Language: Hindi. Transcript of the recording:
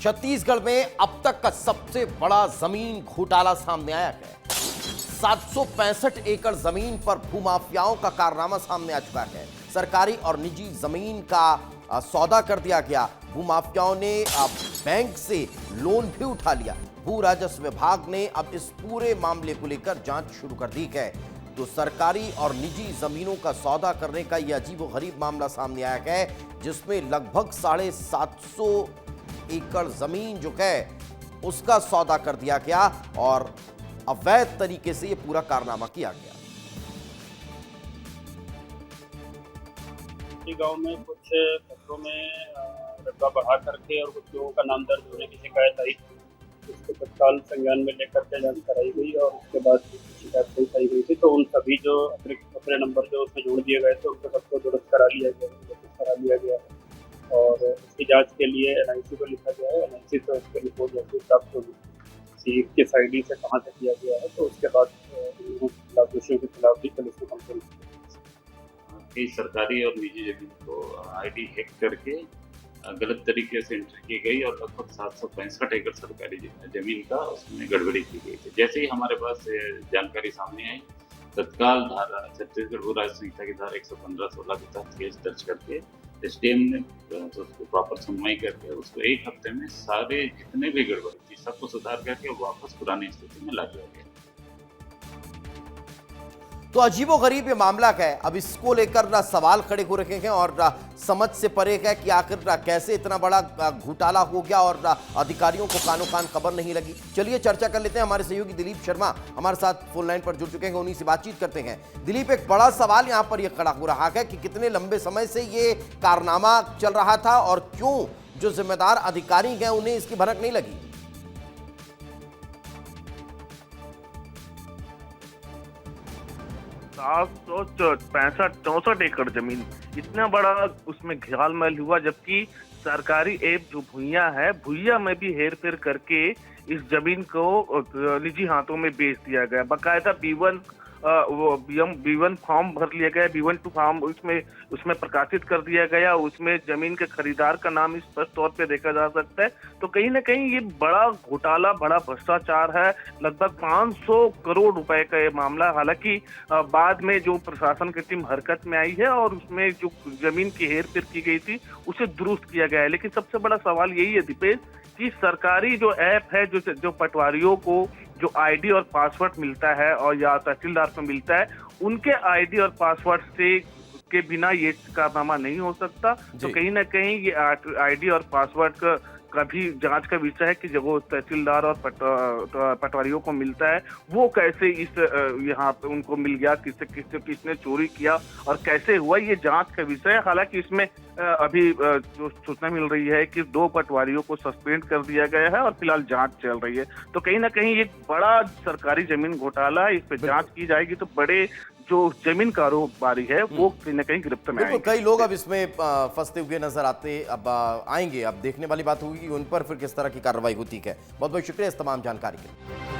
छत्तीसगढ़ में अब तक का सबसे बड़ा जमीन घोटाला सामने आया है। 765 एकड़ जमीन पर भूमाफियाओं का कारनामा सामने आ चुका है। सरकारी और निजी जमीन का सौदा कर दिया गया। भूमाफियाओं ने बैंक से लोन भी उठा लिया। भू राजस्व विभाग ने अब इस पूरे मामले को लेकर जांच शुरू कर दी है। तो सरकारी और निजी जमीनों का सौदा करने का यह अजीबोगरीब मामला सामने आया है, जिसमें लगभग 750 एकड़ जमीन जो है उसका सौदा कर दिया गया और अवैध तरीके से यह पूरा कारनामा किया गया। गांव में कुछ फसलों में रकबा बढ़ा करके और कुछ लोगों का नाम दर्ज होने की शिकायत आई। उसको तत्काल संज्ञान में लेकर के जांच कराई गई और उसके बाद शिकायत दर्ज कराई गई थी। तो उन सभी जो अपने नंबर जो उसमें जोड़ दिए गए थे उनको सबको दुरुस्त करा लिया गया और उसकी जांच के लिए एनआईसी को लिखा गया है। एनआईसी से उसकी रिपोर्ट जैसे प्राप्त होगी सीट के आईडी से कहाँ से किया गया है, तो उसके बाद दोषियों के खिलाफ भी पुलिस को कंप्लेंट कई सरकारी और निजी जमीन को आईडी हैक करके गलत तरीके से एंट्री की गई और लगभग 765 एकड़ सरकारी जमीन का उसमें गड़बड़ी की गई थी। जैसे ही हमारे पास जानकारी सामने आई, तत्काल धारा छत्तीसगढ़ भू राजस्व संहिता की धारा 115-16 के तहत केस दर्ज करके एसडीएम ने तो उसको प्रॉपर सुनवाई करके उसको एक हफ्ते में सारे जितने भी गड़बड़ी थी सबको सुधार करके वापस पुरानी स्थिति में ला दिया गया। तो अजीबोगरीब ये मामला है। अब इसको लेकर ना सवाल खड़े हो रखे हैं और समझ से परे है कि आखिर कैसे इतना बड़ा घोटाला हो गया और अधिकारियों को कानो कान खबर नहीं लगी। चलिए चर्चा कर लेते हैं। हमारे सहयोगी दिलीप शर्मा हमारे साथ फोन लाइन पर जुड़ चुके हैं, उन्हीं से बातचीत करते हैं। दिलीप, एक बड़ा सवाल यहाँ पर यह खड़ा हो रहा है कि कितने लंबे समय से ये कारनामा चल रहा था और क्यों जो जिम्मेदार अधिकारी हैं उन्हें इसकी भनक नहीं लगी। 765-64 एकड़ जमीन, इतना बड़ा उसमें घालमेल हुआ, जबकि सरकारी एप जो भुइयां है, भुइयां में भी हेर फेर करके इस जमीन को निजी हाथों में बेच दिया गया। बाकायदा B1 फॉर्म भर लिया गया, B12 फॉर्म उसमें प्रकाशित कर दिया गया। उसमें जमीन के खरीदार का नाम स्पष्ट तौर पे देखा जा सकता है। तो कहीं ना कहीं ये बड़ा घोटाला, बड़ा भ्रष्टाचार है। लगभग 500 करोड़ रुपए का ये मामला। हालांकि बाद में जो प्रशासन की टीम हरकत में आई है और उसमें जो जमीन की हेर फेर की गई थी उसे दुरुस्त किया गया है। लेकिन सबसे बड़ा सवाल यही है दीपेश कि सरकारी जो ऐप है, जो पटवारियों को जो आईडी और पासवर्ड मिलता है और या तहसीलदार को मिलता है, उनके आईडी और पासवर्ड से के बिना ये कारनामा नहीं हो सकता। तो कहीं ना कहीं ये आईडी और पासवर्ड का भी जांच का विषय है कि जब वो तहसीलदार और पटवारियों को मिलता है वो कैसे इस यहाँ पे उनको मिल गया, किसने चोरी किया और कैसे हुआ, ये जांच का विषय है। हालांकि इसमें अभी जो सूचना मिल रही है कि 2 पटवारियों को सस्पेंड कर दिया गया है और फिलहाल जांच चल रही है। तो कहीं ना कहीं एक बड़ा सरकारी जमीन घोटाला है, इस पे जांच की जाएगी तो बड़े जो जमीन कारोबारी है वो कहीं ना कहीं गिरफ्त में आएंगे। कई लोग अब इसमें फंसते हुए नजर आएंगे। अब देखने वाली बात होगी कि उन पर फिर किस तरह की कार्रवाई होती है। बहुत बहुत शुक्रिया इस तमाम जानकारी के लिए।